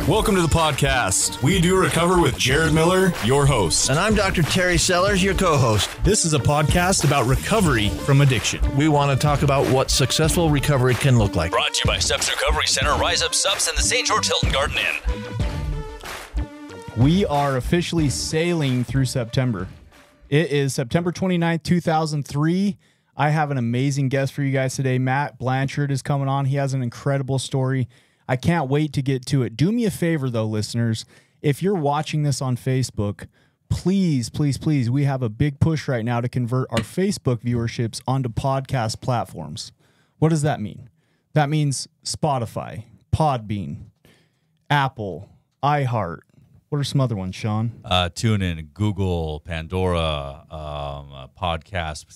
Welcome to the podcast. We do recover with Jared Miller, your host. And I'm Dr. Terry Sellers, your co-host. This is a podcast about recovery from addiction. We want to talk about what successful recovery can look like. Brought to you by Steps Recovery Center, Rise Up Subs, and the St. George Hilton Garden Inn. We are officially sailing through September. It is September 29th, 2003. I have an amazing guest for you guys today. Matt Blanchard is coming on. He has an incredible story. I can't wait to get to it. Do me a favor, though, listeners. If you're watching this on Facebook, please, please, please, we have a big push right now to convert our Facebook viewerships onto podcast platforms. What does that mean? That means Spotify, Podbean, Apple, iHeart. What are some other ones, Sean? TuneIn, Google, Pandora, podcast,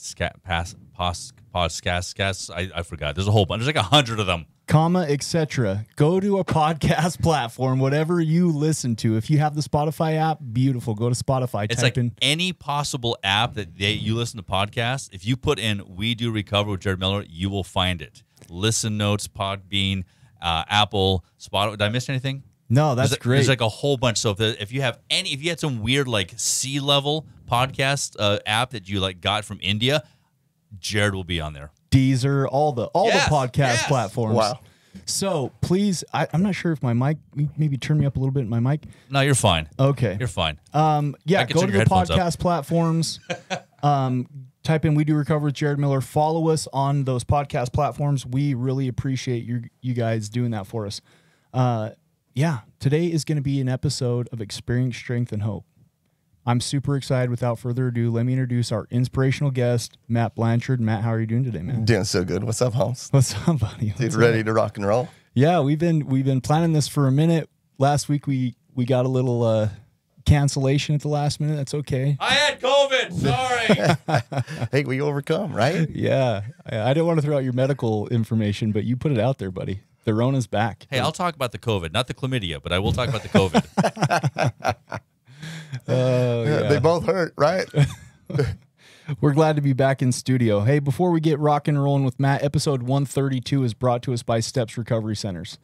I forgot. There's a whole bunch. There's like 100 of them. Comma, etc. Go to a podcast platform, whatever you listen to. If you have the Spotify app, beautiful. Go to Spotify. It's like any possible app that you listen to podcasts. If you put in "We Do Recover with Jared Miller," you will find it. Listen Notes, Podbean, Apple, Spotify. Did I miss anything? No, that's great. There's like a whole bunch. So if you had some weird like sea level podcast app that you like got from India, Jared will be on there. Deezer, all the podcast platforms. Wow. So please, I'm not sure if my mic, maybe turn me up a little bit in my mic. No, you're fine. Okay. You're fine. Go to the podcast platforms. Type in "We Do Recover with Jared Miller." Follow us on those podcast platforms. We really appreciate you guys doing that for us. Today is going to be an episode of Experience, Strength, and Hope. I'm super excited. Without further ado, let me introduce our inspirational guest, Matt Blanchard. Matt, how are you doing today, man? Doing so good. What's up, Holmes? What's up, buddy? Dude, ready to rock and roll? Yeah, we've been planning this for a minute. Last week we got a little cancellation at the last minute. That's okay. I had COVID. Sorry. Hey, we overcome, right? Yeah, I didn't want to throw out your medical information, but you put it out there, buddy. The Rona's back. Hey, I'll talk about the COVID, not the chlamydia, but I will talk about the COVID. They both hurt, right? We're glad to be back in studio. Hey, before we get rocking and rolling with Matt, episode 132 is brought to us by Steps Recovery Centers.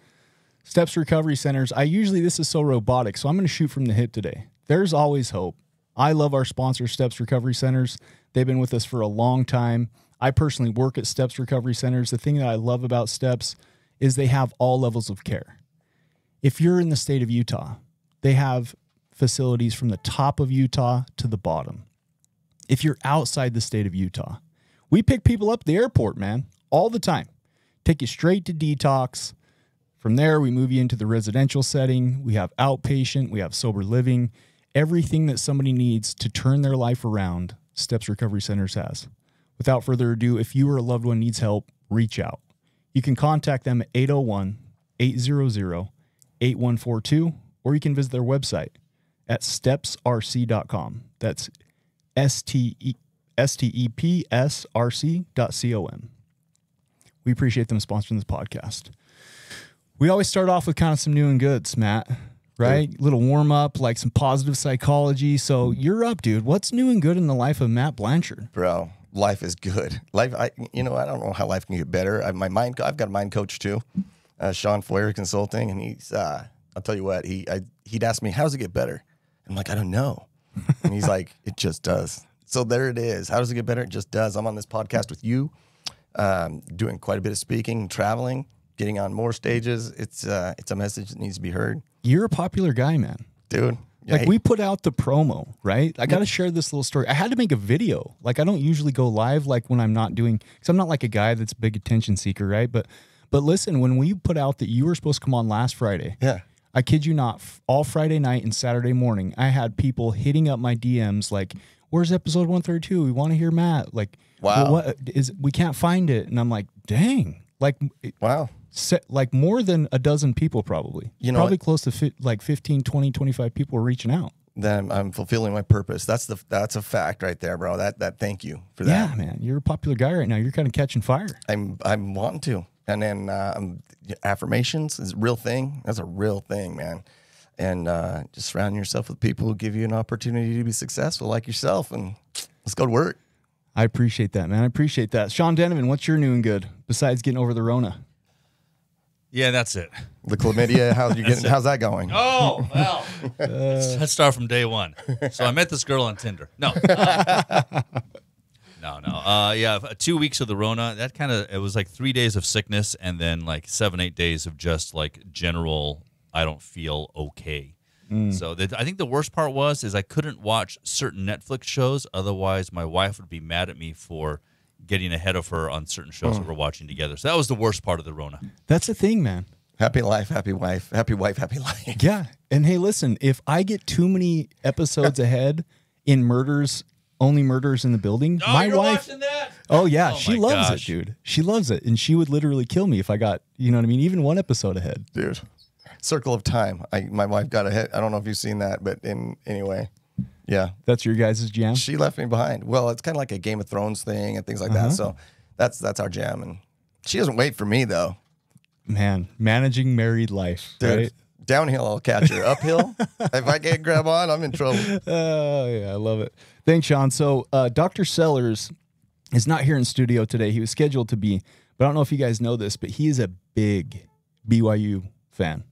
Steps Recovery Centers, this is so robotic, so I'm going to shoot from the hip today. There's always hope. I love our sponsor, Steps Recovery Centers. They've been with us for a long time. I personally work at Steps Recovery Centers. The thing that I love about Steps is they have all levels of care. If you're in the state of Utah, they have facilities from the top of Utah to the bottom. If you're outside the state of Utah, we pick people up at the airport, man, all the time. Take you straight to detox. From there, we move you into the residential setting. We have outpatient, we have sober living. Everything that somebody needs to turn their life around, Steps Recovery Centers has. Without further ado, if you or a loved one needs help, reach out. You can contact them at 801-800-8142, or you can visit their website at stepsrc.com. That's stepsrc.com. We appreciate them sponsoring this podcast. We always start off with kind of some new and goods, Matt, right? Yeah. Little warm up, like some positive psychology. So you're up, dude. What's new and good in the life of Matt Blanchard? Bro, life is good. I don't know how life can get better. I've got a mind coach too, Sean Foyer Consulting, and he's, I'll tell you what, he'd ask me, how does it get better? I'm like, I don't know. And he's like, it just does. So there it is. How does it get better? It just does. I'm on this podcast with you, doing quite a bit of speaking, traveling, getting on more stages. It's a message that needs to be heard. You're a popular guy, man. Dude. Like, we put out the promo, right? I got to share this little story. I had to make a video. Like, I don't usually go live, like, when I'm not doing, because I'm not like a guy that's a big attention seeker, right? But listen, when we put out that you were supposed to come on last Friday, yeah, I kid you not, all Friday night and Saturday morning, I had people hitting up my DMs like, where's episode 132? We want to hear Matt. Like, wow, we can't find it. And I'm like, dang. Like, wow. Like more than a dozen people probably. Probably close to 15, 20, 25 people are reaching out. Then I'm fulfilling my purpose. That's a fact right there, bro. That thank you for that. Yeah, man. You're a popular guy right now. You're kind of catching fire. I'm wanting to. And then affirmations is a real thing. That's a real thing, man. And just surround yourself with people who give you an opportunity to be successful like yourself, and let's go to work. I appreciate that, man. I appreciate that. Sean Denneman, what's your new and good besides getting over the Rona? Yeah, that's it. The chlamydia, how's that going? Oh, well. Let's start from day one. So I met this girl on Tinder. No. No. Yeah, 2 weeks of the Rona, it was like 3 days of sickness and then like 7-8 days of just like general, I don't feel okay. So I think the worst part is I couldn't watch certain Netflix shows. Otherwise, my wife would be mad at me for getting ahead of her on certain shows that we're watching together. So that was the worst part of the Rona. That's the thing, man. Happy life, happy wife, happy wife, happy life. Yeah. And hey, listen, if I get too many episodes ahead in Only Murders in the Building, Oh, my you're wife. watching that? Oh, yeah. Oh, She my loves gosh. it, dude. She loves it. And she would literally kill me if I got, you know what I mean? Even one episode ahead. Dude. Circle of Time. My wife got ahead. I don't know if you've seen that, but anyway, yeah. That's your guys' jam? She left me behind. Well, it's kind of like a Game of Thrones thing and things like that. So that's our jam. And she doesn't wait for me, though. Man, managing married life, Dude, right? downhill, I'll catch her. Uphill, if I can't grab on, I'm in trouble. Oh, yeah, I love it. Thanks, Sean. So Dr. Sellers is not here in studio today. He was scheduled to be, but I don't know if you guys know this, but he is a big BYU fan.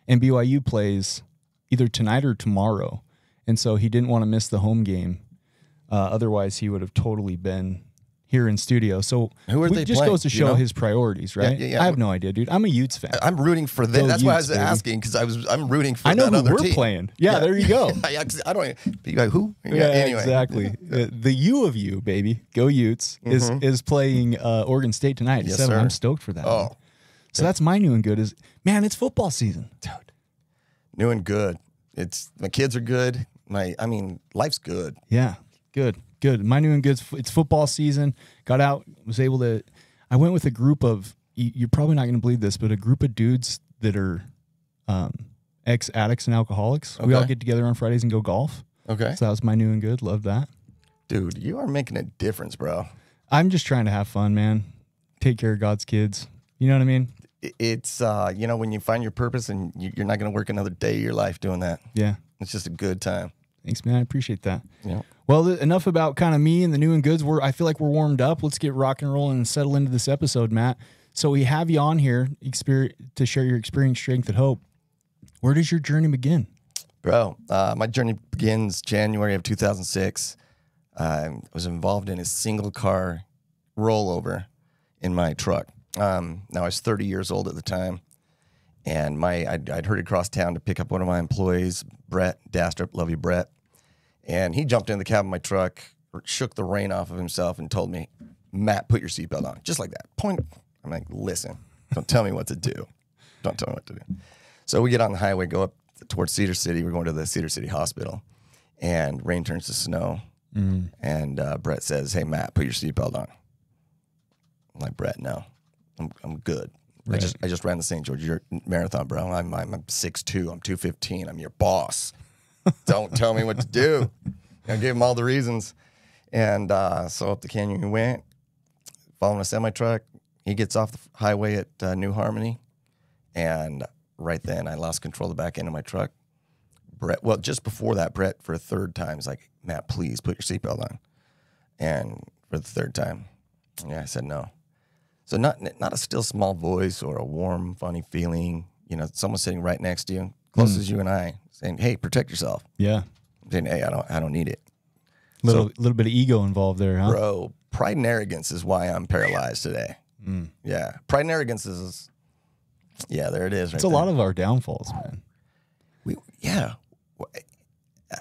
And BYU plays either tonight or tomorrow. And so he didn't want to miss the home game. Otherwise, he would have totally been here in studio. So Who are they just playing? goes to Do you show know? his priorities, right? Yeah. I have no idea, dude. I'm a Utes fan. I'm rooting for them. Go That's why I Utes, was baby. asking, because I'm rooting for I know that who other we're team. playing. Yeah, there you go. I don't. Who? Yeah, anyway. exactly. The U of you, baby, go Utes, is playing Oregon State tonight at Yes, 7. sir. I'm stoked for that. Oh. one. So that's my new and good is, man, it's football season. Dude, new and good. My kids are good. Life's good. Yeah, good. My new and good, it's football season. Got out, was able to, I went with a group of, you're probably not going to believe this, but a group of dudes that are ex-addicts and alcoholics. We all Okay. get together on Fridays and go golf. Okay. So that was my new and good. Love that. Dude, you are making a difference, bro. I'm just trying to have fun, man. Take care of God's kids. You know what I mean? It's, when you find your purpose and you're not going to work another day of your life doing that. Yeah. It's just a good time. Thanks, man. I appreciate that. Yeah. Well, enough about kind of me and the new and goods. I feel like we're warmed up. Let's get rock and rolling and settle into this episode, Matt. So we have you on here to share your experience, strength, and hope. Where does your journey begin? Bro, my journey begins January of 2006. I was involved in a single car rollover in my truck. Now I was 30 years old at the time, and I'd hurried across town to pick up one of my employees, Brett Dastrup. Love you, Brett. And he jumped in the cab of my truck, shook the rain off of himself, and told me, "Matt, put your seatbelt on." Just like that. Point. I'm like, "Listen, don't tell me what to do. Don't tell me what to do." So we get on the highway, go up towards Cedar City. We're going to the Cedar City Hospital, and rain turns to snow. And Brett says, "Hey, Matt, put your seatbelt on." I'm like, "Brett, no, I'm good. Right. I just ran the St. George Marathon, bro. I'm 6'2", I'm 215. I'm your boss. Don't tell me what to do." I gave him all the reasons, and so up the canyon we went, following a semi truck. He gets off the highway at New Harmony, and right then I lost control of the back end of my truck. Brett, well, just before that, Brett, for a third time, is like, "Matt, please put your seatbelt on." And for the third time, I said no. So not a still small voice or a warm, funny feeling. Someone sitting right next to you, close as you and I, saying, "Hey, protect yourself." Yeah. Saying, "Hey, I don't need it." Little bit of ego involved there, huh? Bro, pride and arrogance is why I'm paralyzed today. Yeah, pride and arrogance is, there it is. It's a lot of our downfalls, man.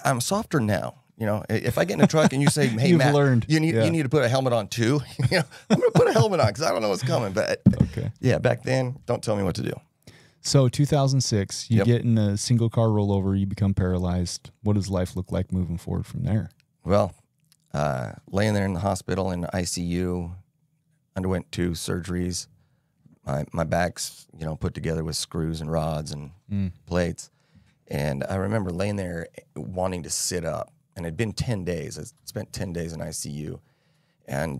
I'm softer now. If I get in a truck and you say, "Hey, You've Matt, learned. you need to put a helmet on too," I'm going to put a helmet on because I don't know what's coming. But Okay. yeah, back then, don't tell me what to do. So 2006, you Yep. get in a single car rollover, you become paralyzed. What does life look like moving forward from there? Well, laying there in the hospital in the ICU, underwent 2 surgeries. My back's, put together with screws and rods and plates. And I remember laying there wanting to sit up. And it had been 10 days. I spent 10 days in ICU and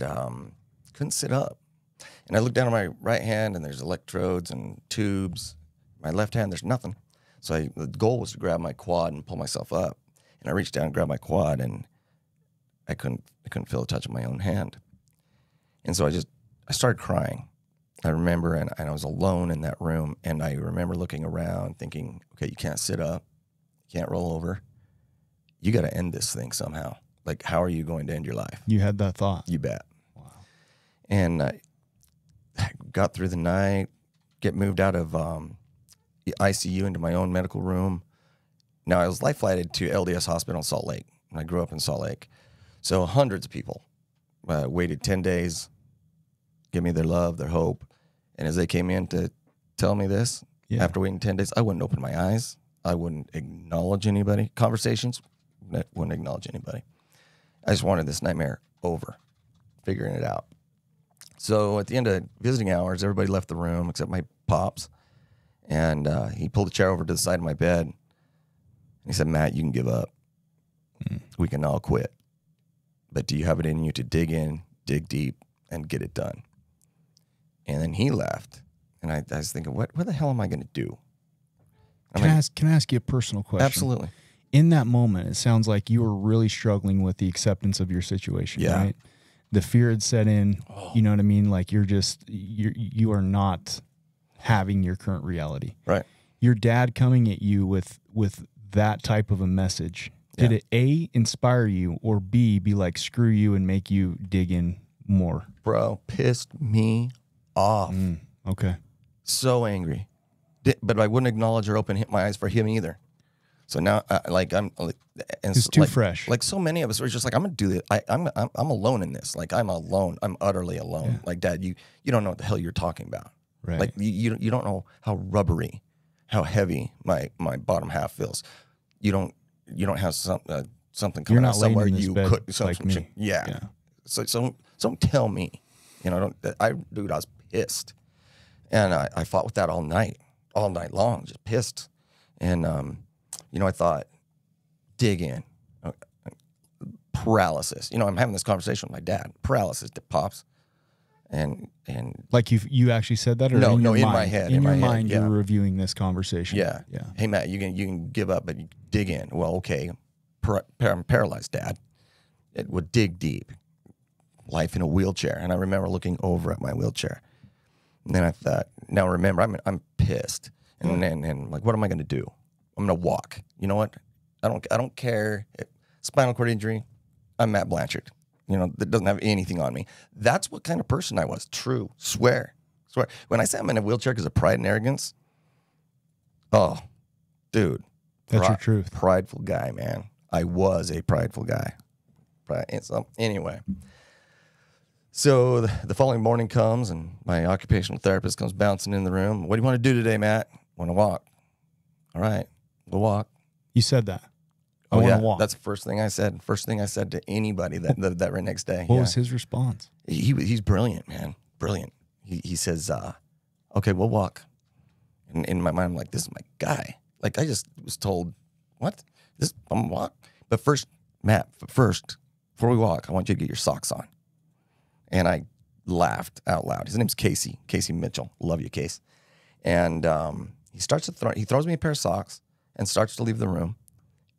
couldn't sit up. And I looked down at my right hand, and there's electrodes and tubes. My left hand, there's nothing. So the goal was to grab my quad and pull myself up. And I reached down and grabbed my quad, and I couldn't feel the touch of my own hand. And so I started crying. I remember, and I was alone in that room, and I remember looking around thinking, okay, you can't sit up, you can't roll over. You got to end this thing somehow. Like, how are you going to end your life? You had that thought. You bet. Wow. And I got through the night, get moved out of the ICU into my own medical room. Now, I was life flighted to LDS Hospital in Salt Lake, and I grew up in Salt Lake. So hundreds of people waited 10 days, give me their love, their hope. And as they came in to tell me this, after waiting 10 days, I wouldn't open my eyes. I wouldn't acknowledge anybody. Conversations, wouldn't acknowledge anybody. I just wanted this nightmare over, figuring it out. So at the end of visiting hours, everybody left the room except my pops. And he pulled a chair over to the side of my bed. And he said, Matt, you can give up. We can all quit. But do you have it in you to dig in, dig deep, and get it done? And then he left. And I was thinking, what the hell am I going to do? Can I ask you a personal question? Absolutely. In that moment, it sounds like you were really struggling with the acceptance of your situation, right? The fear had set in, you know what I mean? Like you are not having your current reality. Right. Your dad coming at you with that type of a message, did it A, inspire you, or B, be like, screw you and make you dig in more? Bro, pissed me off. Okay. So angry. But I wouldn't acknowledge or open my eyes for him either. So now, It's too fresh. Like so many of us are just like, I'm gonna do this. I'm alone in this. Like I'm alone. I'm utterly alone. Yeah. Like, Dad, you don't know what the hell you're talking about. Right. Like you don't know how rubbery, how heavy my bottom half feels. You don't have something coming out somewhere you could. Like me. Yeah. So don't tell me. You know, I was pissed, and I fought with that all night long, just pissed, and I thought, dig in, paralysis. I'm having this conversation with my dad. Paralysis pops, and like you actually said that, or no, in my head. In my your head, mind, you were reviewing this conversation. Yeah. Hey Matt, you can give up, but you dig in. Well, okay, I'm paralyzed, Dad. It would dig deep. Life in a wheelchair, and I remember looking over at my wheelchair, and then I thought, now remember, I'm pissed, and then like, what am I going to do? I'm going to walk. You know what? I don't care. Spinal cord injury. I'm Matt Blanchard. That doesn't have anything on me. That's what kind of person I was. True. Swear. When I say I'm in a wheelchair because of pride and arrogance, oh, dude. That's your truth. Prideful guy, man. I was a prideful guy. So anyway. So the following morning comes, and my occupational therapist comes bouncing in the room. What do you want to do today, Matt? Want to walk. All right, we'll walk. You said that. I Oh, want yeah. to walk. That's the first thing I said. First thing I said to anybody that very next day. What was his response? He's brilliant, man. Brilliant. He says, okay, we'll walk. And in my mind, I'm like, this is my guy. Like, I just was told, what? I'm going to walk? But first, Matt, before we walk, I want you to get your socks on. And I laughed out loud. His name's Casey Mitchell. Love you, Case. And he throws me a pair of socks and starts to leave the room.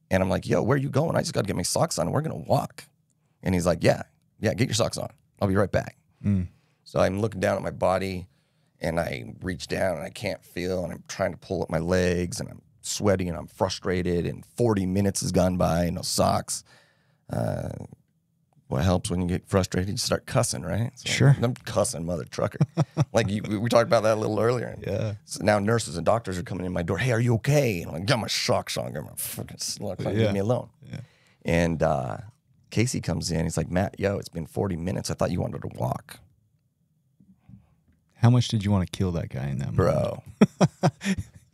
And I'm like, yo, where are you going? I just got to get my socks on. We're going to walk. And he's like, yeah, get your socks on. I'll be right back. So I'm looking down at my body, and I reach down, and I can't feel, and I'm trying to pull up my legs, and I'm sweating, and I'm frustrated, and 40 minutes has gone by, no socks. What helps when you get frustrated? You start cussing, right? So Sure. I'm cussing, mother trucker. Like we talked about that a little earlier. Yeah. So now nurses and doctors are coming in my door. Hey, are you okay? And I'm like, got my socks on. Got my fucking socks on. Leave me alone. Yeah. And Casey comes in. He's like, Matt, yo, it's been 40 minutes. I thought you wanted to walk. How much did you want to kill that guy in that moment?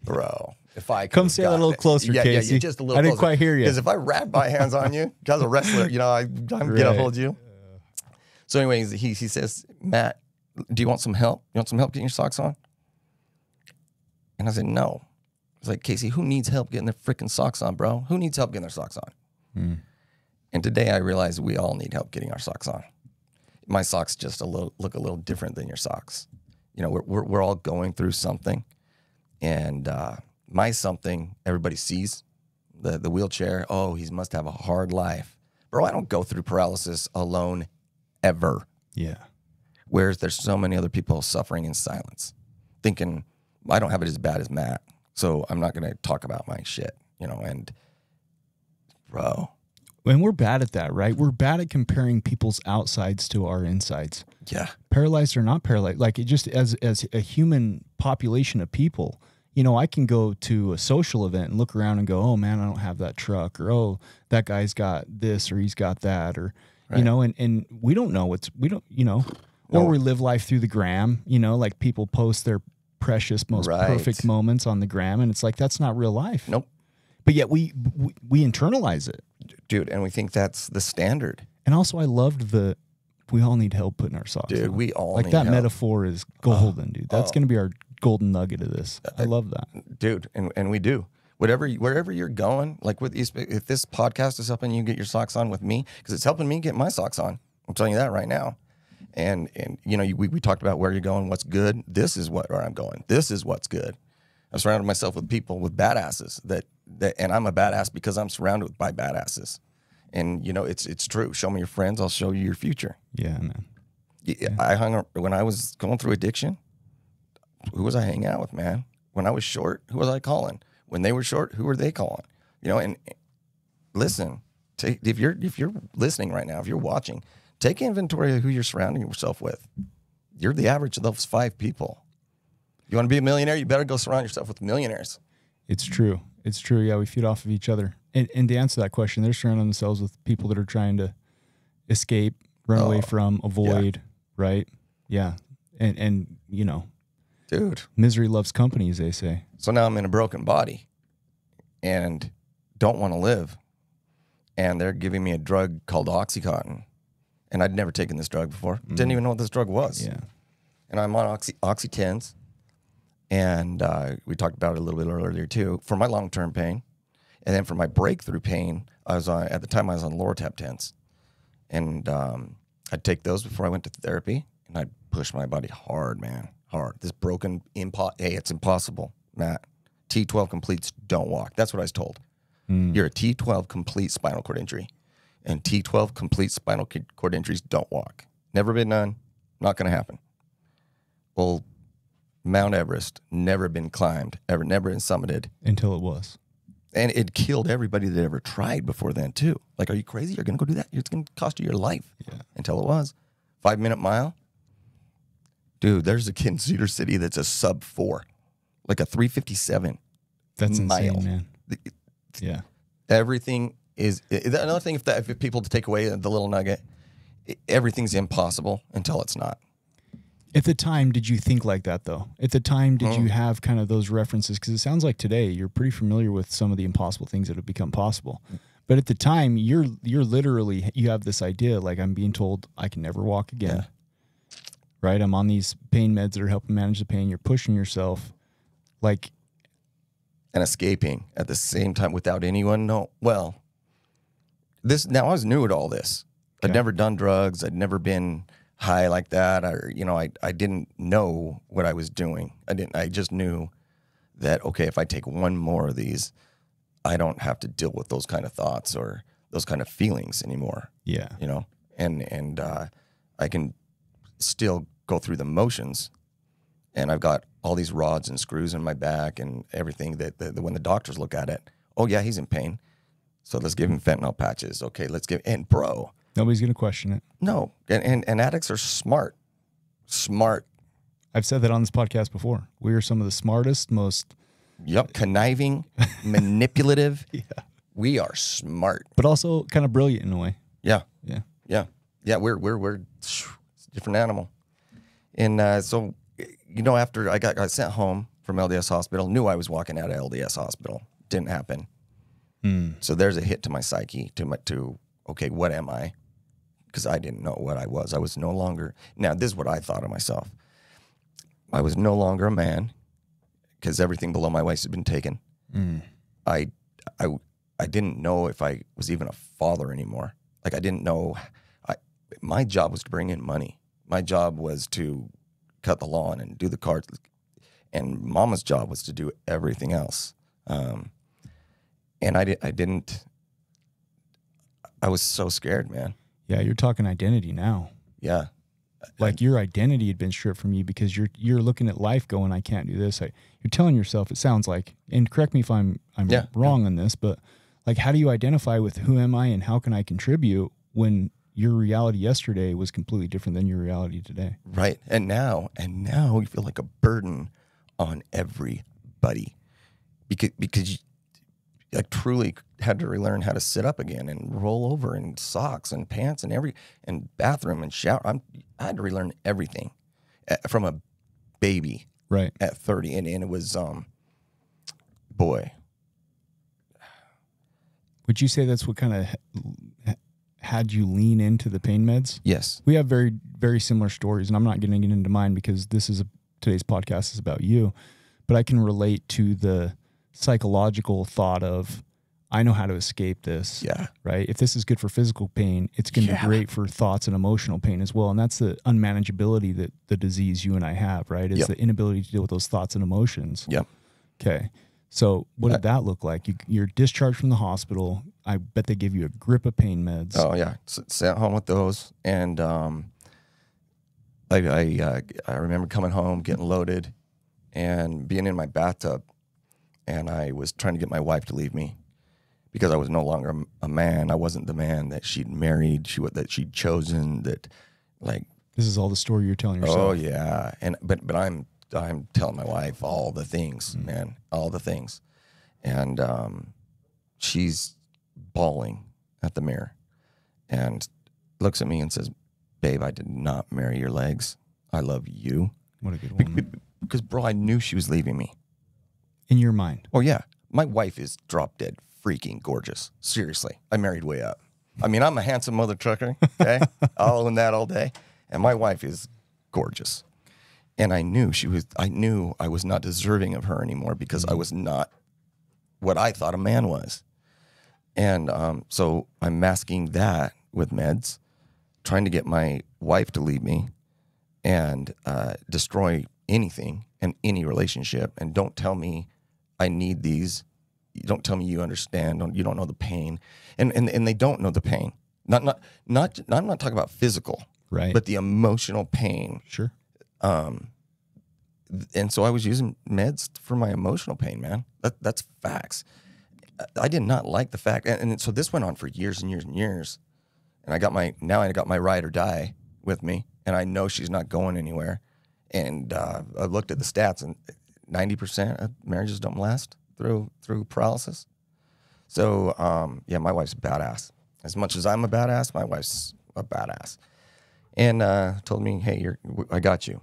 Bro. If I Come say that a little closer, Casey. Yeah, just a little I didn't closer. quite hear you. Because if I wrap my hands on you, as a wrestler, I'm going to hold you. So anyways, he says, Matt, do you want some help? You want some help getting your socks on? And I said, no. He's like, Casey, who needs help getting their freaking socks on, bro? Who needs help getting their socks on? And today I realized we all need help getting our socks on. My socks just look a little different than your socks. We're all going through something. And my something, everybody sees. The wheelchair, oh, he must have a hard life. Bro, I don't go through paralysis alone ever. Yeah. Whereas there's so many other people suffering in silence, thinking, I don't have it as bad as Matt, so I'm not going to talk about my shit, and bro. And we're bad at that, right? We're bad at comparing people's outsides to our insides. Yeah. Paralyzed or not paralyzed. Like, it just as a human population of people, I can go to a social event and look around and go, oh man, I don't have that truck, or, oh, that guy's got this, or he's got that, or, right. And we don't know or we live life through the gram, like people post their precious, most perfect moments on the gram. And it's like, that's not real life. Nope. But yet we internalize it. Dude, and we think that's the standard. And also I loved we all need help putting our socks on. Dude, we all like need that help. metaphor is golden, dude. That's going to be our golden nugget of this. I love that. Dude, and we do. Wherever you're going, like if this podcast is helping you get your socks on with me, because it's helping me get my socks on. I'm telling you that right now. And we talked about where you're going, what's good. This is where I'm going. This is what's good. I've surrounded myself with people, with badasses and I'm a badass because I'm surrounded by badasses. And it's true. Show me your friends, I'll show you your future. Yeah, man. Yeah. When I was going through addiction, who was I hanging out with, man? When I was short, who was I calling? When they were short, who were they calling? And listen, if you're listening right now, if you're watching, take inventory of who you're surrounding yourself with. You're the average of those 5 people. You want to be a millionaire, you better go surround yourself with millionaires. It's true. It's true. Yeah, we feed off of each other. And to answer that question, they're surrounding themselves with people that are trying to escape, run away from, avoid, right? Yeah. And dude, misery loves company, as they say. So now I'm in a broken body and don't want to live. And they're giving me a drug called Oxycontin. And I'd never taken this drug before. Didn't even know what this drug was. Yeah. And I'm on Oxy-10s. And we talked about it a little bit earlier too, for my long-term pain. And then for my breakthrough pain, at the time I was on Lortab 10s. And I'd take those before I went to therapy. And I'd push my body hard, man, hard. This broken, hey, it's impossible, Matt. T12 completes don't walk. That's what I was told. You're a T12 complete spinal cord injury. And T12 complete spinal cord injuries don't walk. Never been done. Not going to happen. Well, Mount Everest, never been climbed, never been summited. Until it was. And it killed everybody that ever tried before then, too. Like, are you crazy? You're going to go do that? It's going to cost you your life. Yeah. Until it was. 5-minute mile. Dude, there's a kid in Cedar City that's a sub 4. Like a 3:57. That's mile. insane, man. Yeah. Everything is... Another thing, if people to take away the little nugget, everything's impossible until it's not. At the time, did you think like that, though? At the time, did you have kind of those references? Because it sounds like today you're pretty familiar with some of the impossible things that have become possible. But at the time, you're literally, you have this idea, like, I'm being told I can never walk again. Yeah. Right? I'm on these pain meds that are helping manage the pain. You're pushing yourself. Like... And escaping at the same time without anyone know. Well, now I was new at all this. Okay. I'd never done drugs. I'd never been... high like that, or I didn't know what I was doing. I just knew that, okay, if I take one more of these, I don't have to deal with those kind of thoughts or those kind of feelings anymore. Yeah. And I can still go through the motions, and I've got all these rods and screws in my back and everything that when the doctors look at it, oh yeah, he's in pain, so let's give him fentanyl patches. Okay, and bro, nobody's going to question it. No. And addicts are smart. Smart. I've said that on this podcast before. We are some of the smartest, most... Yep. Conniving, manipulative. Yeah. We are smart. But also kind of brilliant in a way. Yeah. Yeah. Yeah. Yeah. We're it's a different animal. And so, after I got sent home from LDS hospital, knew I was walking out of LDS hospital. Didn't happen. So there's a hit to my psyche, to okay, what am I? Because I didn't know what I was. I was no longer... Now, this is what I thought of myself. I was no longer a man because everything below my waist had been taken. I didn't know if I was even a father anymore. Like, I didn't know... my job was to bring in money. My job was to cut the lawn and do the cards. And Mama's job was to do everything else. And I didn't... I was so scared, man. Yeah, you're talking identity now. Yeah. Like your identity had been stripped from you because you're looking at life going, I can't do this. You're telling yourself, it sounds like, and correct me if I'm wrong on this, but like, how do you identify with who am I and how can I contribute when your reality yesterday was completely different than your reality today? Right. And now you feel like a burden on everybody because I truly had to relearn how to sit up again and roll over in socks and pants and bathroom and shower. I had to relearn everything from a baby right at 30. And it was, boy. Would you say that's what kind of had you lean into the pain meds? Yes. We have very, very similar stories, and I'm not going to get into mine because today's podcast is about you, but I can relate to the psychological thought of, I know how to escape this. Yeah. Right. If this is good for physical pain, it's going to be great for thoughts and emotional pain as well. And that's the unmanageability that the disease you and I have, right? Is the inability to deal with those thoughts and emotions. Yep. Okay. So what did that look like? You're discharged from the hospital. I bet they give you a grip of pain meds. Oh yeah. Sat home with those. And, I remember coming home, getting loaded and being in my bathtub. And I was trying to get my wife to leave me because I was no longer a man. I wasn't the man that she'd married, that she'd chosen. That, like, this is all the story you're telling yourself. Oh yeah, but I'm telling my wife all the things, man, all the things, and she's bawling at the mirror, and looks at me and says, "Babe, I did not marry your legs. I love you." What a good woman. Because, bro, I knew she was leaving me. In your mind. Oh, yeah. My wife is drop dead freaking gorgeous. Seriously. I married way up. I mean, I'm a handsome mother trucker, okay? I'll own that all day. And my wife is gorgeous. And I knew I was not deserving of her anymore because I was not what I thought a man was. And so I'm masking that with meds, trying to get my wife to leave me and destroy anything and any relationship. And don't tell me I need these. You don't tell me you understand. You don't know the pain, and they don't know the pain. I'm not talking about physical, right? But the emotional pain. Sure. And so I was using meds for my emotional pain, man. That's facts. I did not like the fact, and so this went on for years and years and years. And I got my ride or die with me, and I know she's not going anywhere. And I looked at the stats, and 90% of marriages don't last through paralysis. So, my wife's a badass. As much as I'm a badass, my wife's a badass. And told me, hey, I got you.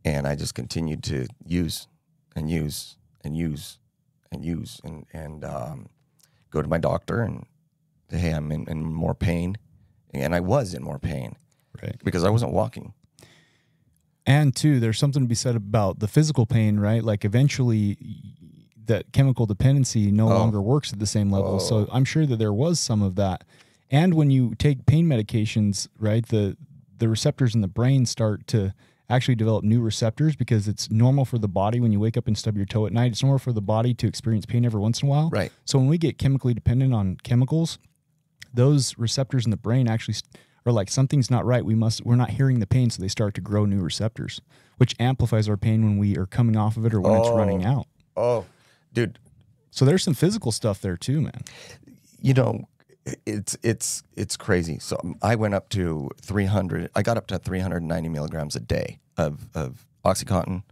And I just continued to use and use and use and use and go to my doctor and say, hey, I'm in more pain. And I was in more pain. Right. Because I wasn't walking. And too, there's something to be said about the physical pain, right? Like eventually that chemical dependency no longer works at the same level. So I'm sure that there was some of that. And when you take pain medications, right, the receptors in the brain start to actually develop new receptors because it's normal for the body when you wake up and stub your toe at night. It's normal for the body to experience pain every once in a while. Right. So when we get chemically dependent on chemicals, those receptors in the brain actually are like, something's not right. We're not hearing the pain, so they start to grow new receptors, which amplifies our pain when we are coming off of it or when it's running out. Oh, dude. So there's some physical stuff there too, man. You know, it's crazy. So I went up to 300. I got up to 390 milligrams a day of OxyContin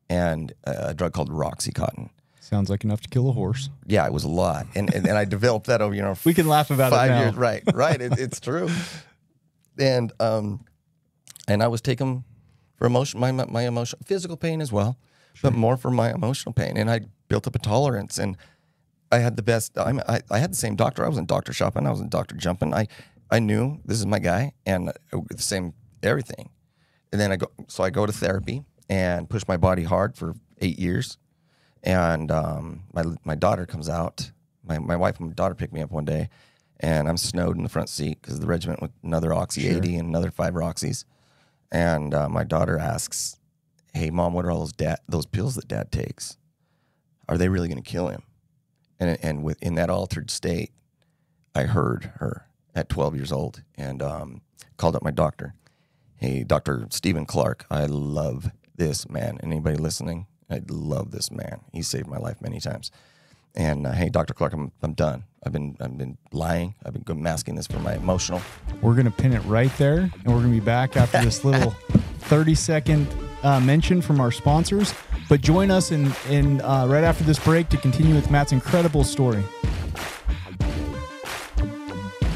and a drug called Roxycontin. Sounds like enough to kill a horse. Yeah, it was a lot, and I developed that over we can laugh about 5 it now. years. Right. It's true. And I was taking for my emotional, physical pain as well, but more for my emotional pain. And I built up a tolerance, and I had the best. I had the same doctor. I wasn't doctor shopping. I wasn't doctor jumping. I knew this is my guy, and the same everything. And then I go to therapy and push my body hard for 8 years. And my daughter comes out. My wife and my daughter picked me up one day, and I'm snowed in the front seat because the regiment with another Oxy 80 and another 5 Roxys. And my daughter asks, "Hey, Mom, what are all those pills that Dad takes? Are they really going to kill him?" And in that altered state, I heard her at 12 years old and called up my doctor. hey, Dr. Stephen Clark, I love this man. Anybody listening? I love this man. He saved my life many times. And hey, Dr. Clark, I'm done. I've been lying. I've been masking this for my emotional. We're gonna pin it right there, and we're gonna be back after this little 30-second mention from our sponsors. But join us in right after this break to continue with Matt's incredible story.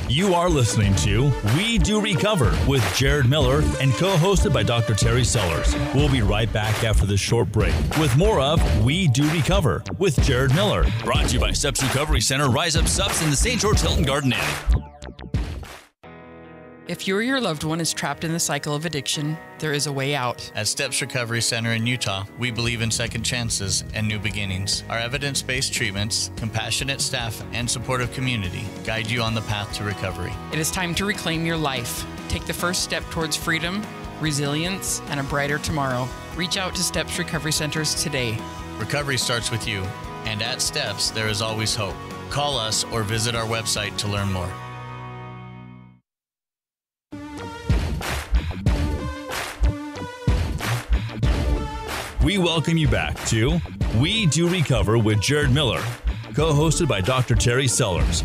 You are listening to We Do Recover with Jared Miller and co-hosted by Dr. Terry Sellers. We'll be right back after this short break with more of We Do Recover with Jared Miller. Brought to you by Steps Recovery Center, Rise Up Subs in the St. George Hilton Garden Inn. If you or your loved one is trapped in the cycle of addiction, there is a way out. At Steps Recovery Center in Utah, we believe in second chances and new beginnings. Our evidence-based treatments, compassionate staff, and supportive community guide you on the path to recovery. It is time to reclaim your life. Take the first step towards freedom, resilience, and a brighter tomorrow. Reach out to Steps Recovery Centers today. Recovery starts with you, and at Steps, there is always hope. Call us or visit our website to learn more. We welcome you back to We Do Recover with Jared Miller, co-hosted by Dr. Terry Sellers.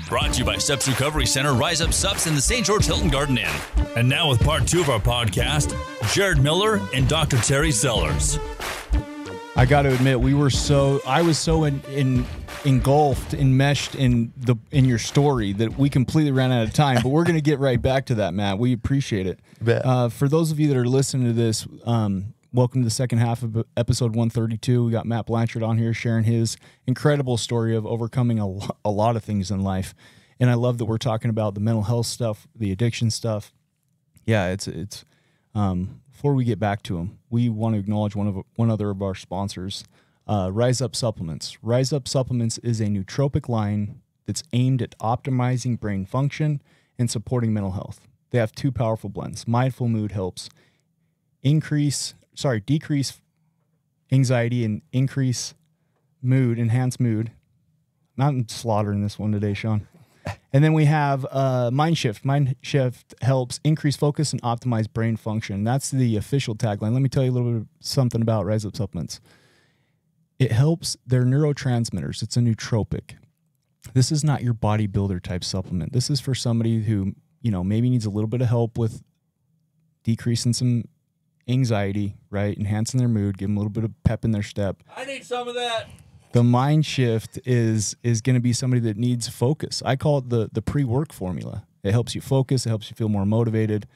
Brought to you by Steps Recovery Center, Rise Up Subs in the St. George Hilton Garden Inn. And now with part 2 of our podcast, Jared Miller and Dr. Terry Sellers. I got to admit, I was so engulfed, enmeshed in your story that we completely ran out of time. But we're going to get right back to that, Matt. We appreciate it. For those of you that are listening to this, welcome to the second half of episode 132. We got Matt Blanchard on here sharing his incredible story of overcoming a lot of things in life. And I love that we're talking about the mental health stuff, the addiction stuff. Yeah, it's before we get back to him, we want to acknowledge one other of our sponsors, Rise Up Supplements. Rise Up Supplements is a nootropic line that's aimed at optimizing brain function and supporting mental health. They have 2 powerful blends. Mindful Mood helps decrease anxiety and enhance mood. Not slaughtering this one today, Sean. And then we have Mind Shift. Mind Shift helps increase focus and optimize brain function. That's the official tagline. Let me tell you a little bit something about Rise Up Supplements. It helps their neurotransmitters. It's a nootropic. This is not your bodybuilder type supplement. This is for somebody who, maybe needs a little bit of help with decreasing some anxiety, right? Enhancing their mood, give them a little bit of pep in their step. I need some of that. The Mind Shift is going to be somebody that needs focus. I call it the pre-work formula. It helps you focus. It helps you feel more motivated.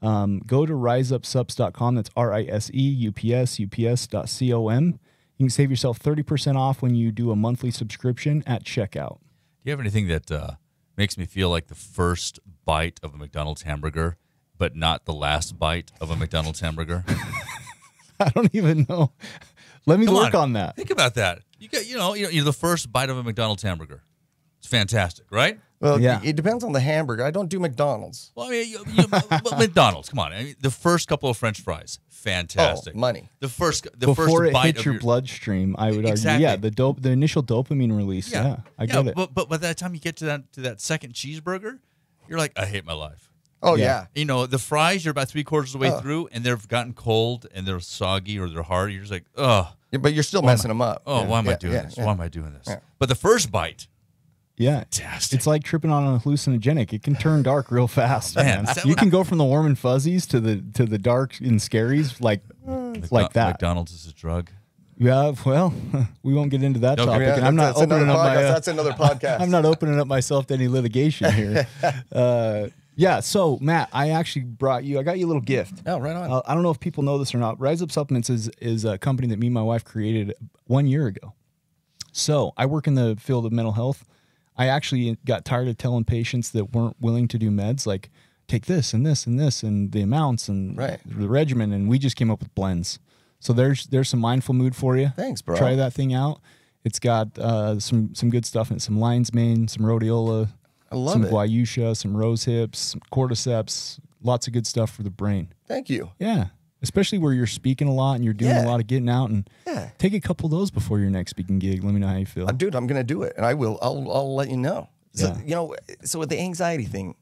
Go to riseupsups.com. That's riseups.com. You can save yourself 30% off when you do a monthly subscription at checkout. Do you have anything that makes me feel like the first bite of a McDonald's hamburger, but not the last bite of a McDonald's hamburger? I don't even know. Let me work on that. Think about that. You got, you're the first bite of a McDonald's hamburger. It's fantastic, right? Well, yeah. It depends on the hamburger. I don't do McDonald's. Well, I mean, McDonald's. Come on. I mean, the first couple of French fries, fantastic. Oh, money. Before first it bite hits of your bloodstream, I would Exactly. argue. Yeah, the initial dopamine release. Yeah, I get it. But by the time you get to that second cheeseburger, you're like, I hate my life. Oh, yeah. The fries, you're about 3/4 of the way through, and they've gotten cold, and they're soggy, or they're hard. You're just like, ugh. Yeah, but you're still messing them up. Oh, why am I doing this? Why am I doing this? But the first bite, fantastic. It's like tripping on a hallucinogenic. It can turn dark real fast. Man, you can go from the warm and fuzzies to the dark and scaries like that. McDonald's is a drug. Yeah, well, we won't get into that topic. Yeah, and I'm not opening up my. That's another podcast. I'm not opening up myself to any litigation here. Yeah, so Matt, I actually got you a little gift. Oh, right on. I don't know if people know this or not. Rise Up Supplements is a company that me and my wife created 1 year ago. So I work in the field of mental health. I actually got tired of telling patients that weren't willing to do meds, like take this and this and this and the amounts and the regimen, and we just came up with blends. So there's some Mindful Mood for you. Thanks, bro. Try that thing out. It's got some good stuff in it, some lion's mane, some rhodiola, some guayusia, some rose hips, some cordyceps, lots of good stuff for the brain. Thank you. Yeah. Especially where you're speaking a lot and you're doing a lot of getting out, and take a couple of those before your next speaking gig. Let me know how you feel. Dude, I'm going to do it, and I will. I'll let you know. So, so with the anxiety thing,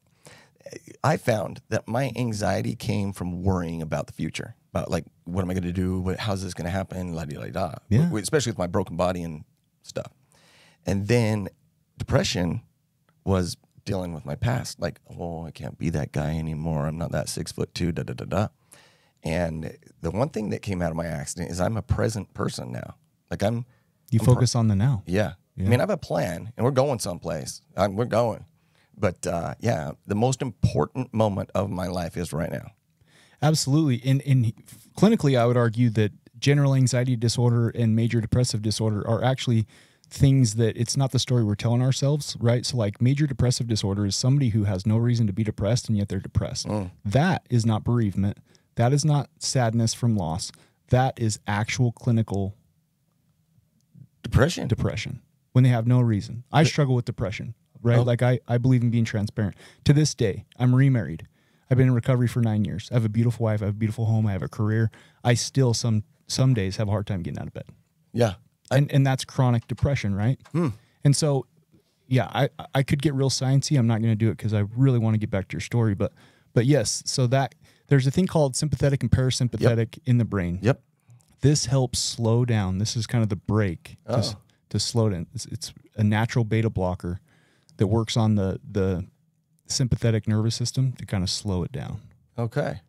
I found that my anxiety came from worrying about the future, about like, what am I going to do? How's this going to happen? La-di-la-da. Yeah. Especially with my broken body and stuff. And then depression was dealing with my past. Like, oh, I can't be that guy anymore. I'm not that 6'2", da-da-da-da. And the one thing that came out of my accident is I'm a present person now. Like I'm focus on the now. Yeah. I mean, I have a plan, and we're going someplace. We're going. But, yeah, the most important moment of my life is right now. Absolutely. In clinically, I would argue that general anxiety disorder and major depressive disorder are actually things that it's not the story we're telling ourselves, right? So like major depressive disorder is somebody who has no reason to be depressed, and yet they're depressed. That is not bereavement. That is not sadness from loss. That is actual clinical depression when they have no reason. I struggle with depression, right? Like I believe in being transparent. To this day, I'm remarried. I've been in recovery for 9 years. I have a beautiful wife. I have a beautiful home. I have a career. I still some days have a hard time getting out of bed. Yeah. And that's chronic depression, right? And so, yeah, I could get real sciencey. I'm not going to do it because I really want to get back to your story. But yes, so that there's a thing called sympathetic and parasympathetic in the brain. Yep. This helps slow down. This is kind of the brake to slow down. It's a natural beta blocker that works on the sympathetic nervous system to kind of slow it down. Okay.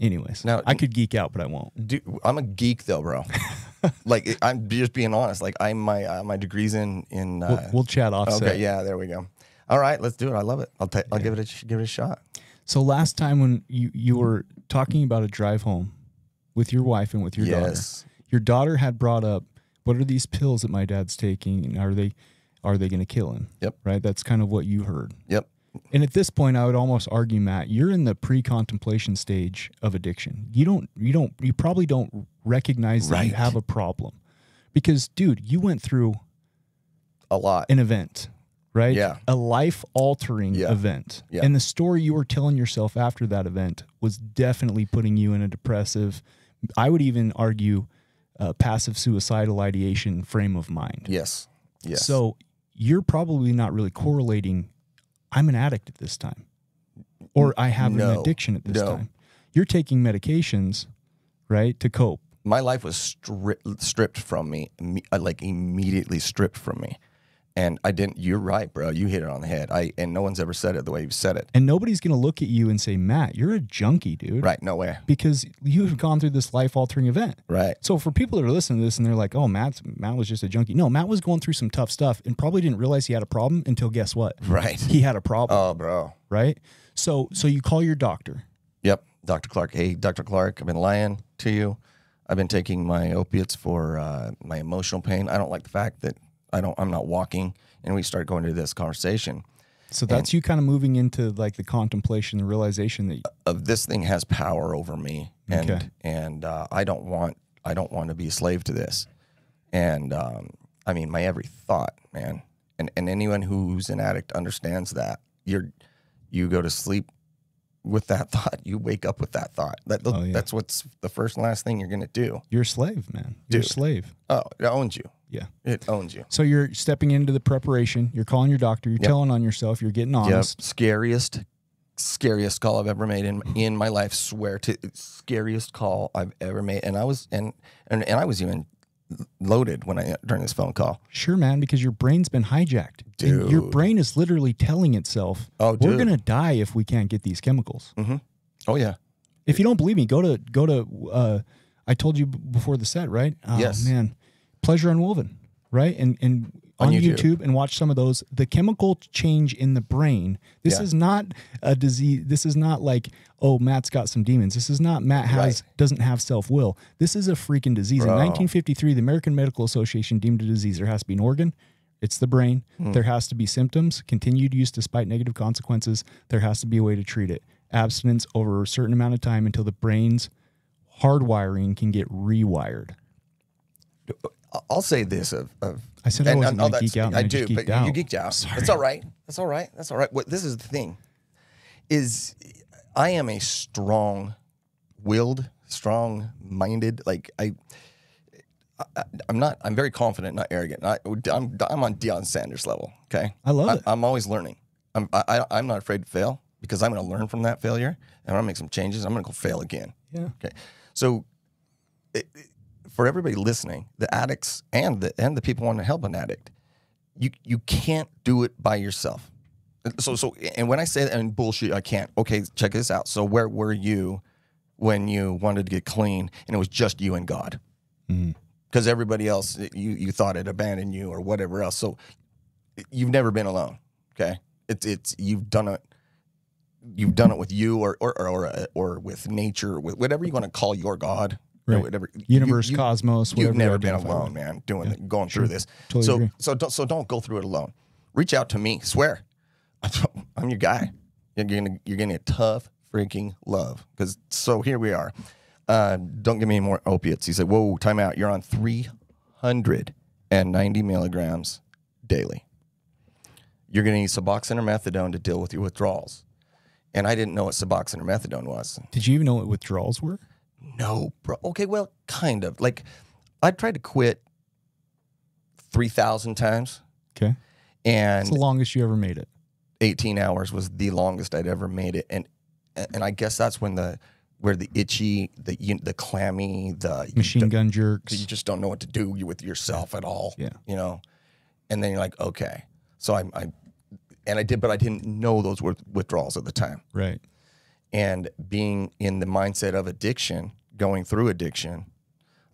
Anyways, now I could geek out, but I won't. I'm a geek though, bro. Like I'm just being honest. Like my degrees in. We'll chat offset. Okay, yeah, there we go. All right, let's do it. I love it. I'll give it a shot. So last time when you were talking about a drive home with your wife and with your your daughter had brought up, what are these pills that my dad's taking, and are they going to kill him? Yep. Right. That's kind of what you heard. Yep. And at this point, I would almost argue, Matt, you're in the pre-contemplation stage of addiction. You probably don't recognize that you have a problem, because, dude, you went through a lot, an event, right? Yeah, a life-altering event. Yeah. And the story you were telling yourself after that event was definitely putting you in a depressive, I would even argue, passive suicidal ideation frame of mind. Yes. Yes. So you're probably not really correlating, I'm an addict at this time, or I have an addiction at this time. You're taking medications, right, to cope. My life was stripped from me, like immediately stripped from me. And I didn't, you're right, bro. You hit it on the head. And no one's ever said it the way you said it. And nobody's going to look at you and say, Matt, you're a junkie, dude. Right, no way. Because you have gone through this life-altering event. Right. So for people that are listening to this and they're like, oh, Matt was just a junkie. No, Matt was going through some tough stuff and probably didn't realize he had a problem until guess what? Right. He had a problem. Oh, bro. Right? So you call your doctor. Yep. Dr. Clark. Hey, Dr. Clark, I've been lying to you. I've been taking my opiates for my emotional pain. I don't like the fact that I'm not walking. And we start going to this conversation. So that's you kind of moving into like the contemplation, the realization that of this thing has power over me, and I don't want to be a slave to this. And I mean, my every thought, man, and anyone who's an addict understands that. You go to sleep with that thought, you wake up with that thought. That's what's the first and last thing you're gonna do. You're a slave, man. You're a slave. Oh, it owns you. Yeah. It owns you. So you're stepping into the preparation. You're calling your doctor. You're telling on yourself. You're getting honest. Scariest call I've ever made in my life. Swear to scariest call I've ever made. And I was and I was even loaded during this phone call. Sure, man, because your brain's been hijacked. Dude. And your brain is literally telling itself, we're going to die if we can't get these chemicals. Mm-hmm. Oh, yeah. If you don't believe me, go to I told you before the set, right? Oh, yes. Man. Pleasure Unwoven, right? And on YouTube and watch some of those. The chemical change in the brain. This is not a disease. This is not like, oh, Matt's got some demons. This is not doesn't have self-will. This is a freaking disease. Bro. In 1953, the American Medical Association deemed it a disease. There has to be an organ. It's the brain. There has to be symptoms, continued use despite negative consequences. There has to be a way to treat it. Abstinence over a certain amount of time until the brain's hardwiring can get rewired. I'll say this I said I wasn't going to geek out. I do, but you geeked out. Sorry. That's all right. That's all right. That's all right. This is the thing, is I am a strong-willed, strong-minded. Like I'm very confident, not arrogant. I'm on Deion Sanders level. Okay, I love it. I'm always learning. I'm not afraid to fail. because I'm going to learn from that failure and I'm going to make some changes. I'm going to go fail again. Yeah. Okay. So for everybody listening, the addicts and the people wanting to help an addict, you can't do it by yourself. So and when I say that, and bullshit, I can't. Okay, check this out. So where were you when you wanted to get clean and it was just you and God? Because everybody else, you thought it abandoned you or whatever else. So you've never been alone. Okay, it's you've done it with you or with nature, with whatever you want to call your God. Right. Whatever Universe, cosmos, whatever. You've never you been identify alone, with. man, going through this. Totally agree. So don't go through it alone. Reach out to me. Swear, I'm your guy. You're getting a tough freaking love. So here we are. Don't give me any more opiates. He said, whoa, time out. You're on 390 milligrams daily. You're going to need Suboxone or methadone to deal with your withdrawals. And I didn't know what Suboxone or methadone was. Did you even know what withdrawals were? No, bro. Okay, well, kind of. Like, I tried to quit 3,000 times. Okay. And It's the longest you ever made it. 18 hours was the longest I'd ever made it. And I guess that's when where the itchy, the clammy, the Machine gun jerks. you just don't know what to do with yourself at all. Yeah. You know? And then you're like, okay. So I did, but I didn't know those were withdrawals at the time. Right. And being in the mindset of addiction, going through addiction,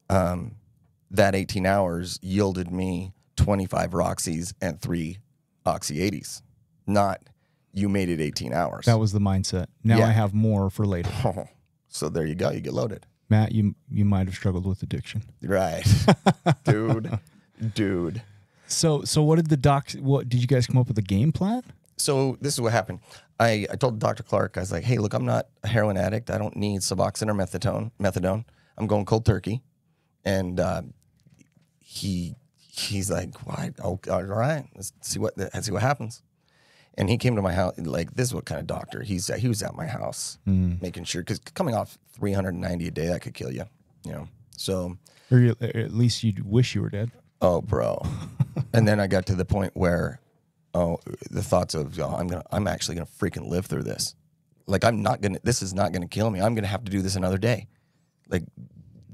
that 18 hours yielded me 25 Roxys and 3 Oxy 80s. Not, you made it 18 hours. That was the mindset. Now Yeah. I have more for later. So there you go. You get loaded. Matt, you might have struggled with addiction. Right. Dude. So what did did you guys come up with a game plan? So this is what happened. I told Dr. Clark, I was like, hey, look, I'm not a heroin addict. I don't need Suboxone or methadone. I'm going cold turkey. And he's like, why? Oh, all right, let's see what happens. And he came to my house, like, this is what kind of doctor. He was at my house making sure, because coming off 390 a day, that could kill you, you know. So, Or at least you'd wish you were dead. oh, bro. And then I got to the point where, the thoughts of, I'm actually gonna freaking live through this. Like, this is not gonna kill me. I'm gonna have to do this another day. Like,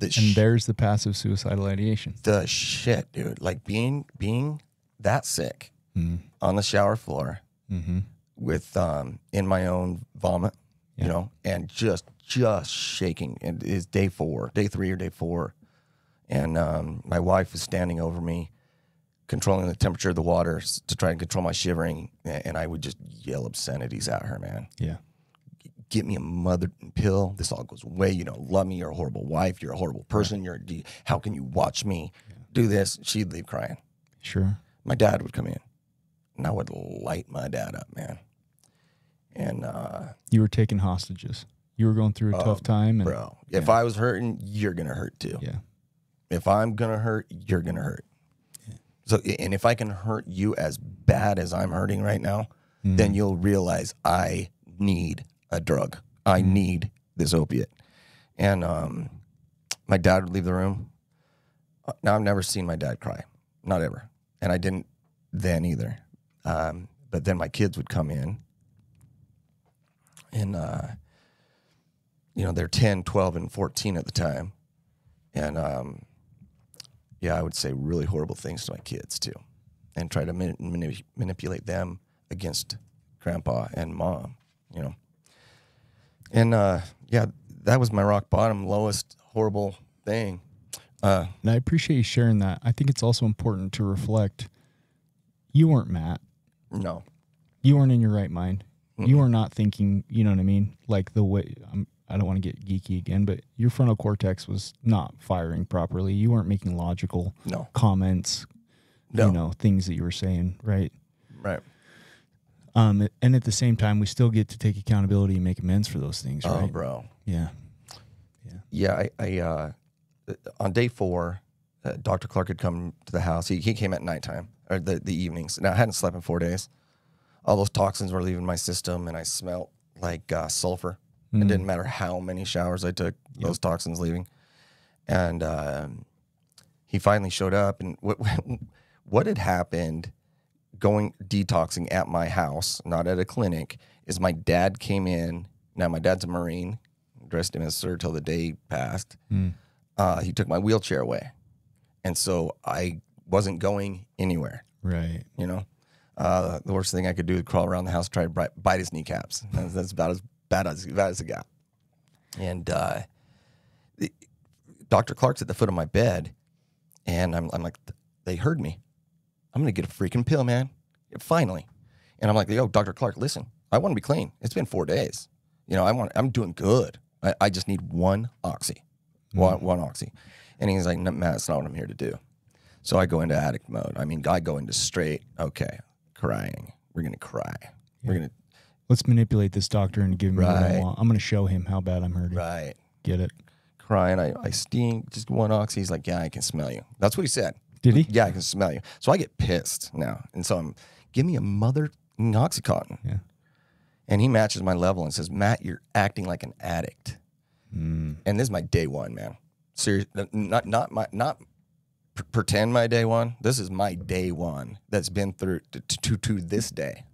And there's the passive suicidal ideation. the shit, dude. Like being that sick on the shower floor with in my own vomit, you know, and just shaking. And it's day 3 or day 4, and my wife was standing over me, controlling the temperature of the water to try and control my shivering, and I would just yell obscenities at her, man. Yeah. Get me a mother pill. This all goes away. You don't love me. You're a horrible wife. You're a horrible person. How can you watch me do this? She'd leave crying. Sure. My dad would come in, and I would light my dad up, man. And You were taking hostages. You were going through a tough time. And, bro, if I was hurting, you're gonna hurt too. Yeah. If I'm gonna hurt, you're gonna hurt. Yeah. So, and if I can hurt you as bad as I'm hurting right now, then you'll realize I need a drug. I need this opiate. And my dad would leave the room. Now, I've never seen my dad cry. Not ever. And I didn't then either. But then my kids would come in. And, they're 10, 12, and 14 at the time. And, I would say really horrible things to my kids, too. And try to manipulate them against grandpa and mom, you know. And, that was my rock bottom, lowest, horrible thing. And I appreciate you sharing that. I think it's also important to reflect. You weren't Matt. No. You weren't in your right mind. You were not thinking, you know what I mean? Like the way, I don't want to get geeky again, but your frontal cortex was not firing properly. You weren't making logical comments, things that you were saying, right? Right. And at the same time, we still get to take accountability and make amends for those things, right? Oh, bro. Yeah. Yeah, I on day 4, Dr. Clark had come to the house. He came at nighttime, or the evenings. Now, I hadn't slept in 4 days. All those toxins were leaving my system, and I smelled like sulfur. It didn't matter how many showers I took, those toxins leaving. And he finally showed up, and what had happened going detoxing at my house, not at a clinic, is my dad came in. Now, my dad's a Marine, dressed him as sir till the day passed. He took my wheelchair away. And so I wasn't going anywhere. Right. You know, the worst thing I could do is crawl around the house, try to bite his kneecaps. That's about as bad as it got. And Dr. Clark's at the foot of my bed, and I'm like, they heard me. I'm going to get a freaking pill, man. Finally. And I'm like, yo, Dr. Clark, listen, I want to be clean. It's been 4 days. You know, I'm doing good. I just need one oxy. One oxy. And he's like, no, Matt, that's not what I'm here to do. So I go into addict mode. I mean, I go into straight, okay, crying. We're going to cry. We're going to. Let's manipulate this doctor and give him what I want. I'm going to show him how bad I'm hurting. Right. Get it? Crying. I sting, just one oxy. He's like, yeah, I can smell you. That's what he said. Did he? Yeah, I can smell you. So I get pissed now. And so give me a mother Oxycontin. Yeah. And he matches my level and says, Matt, you're acting like an addict. And this is my day one, man. Serious, not pretend my day one. This is my day one that's been through to this day.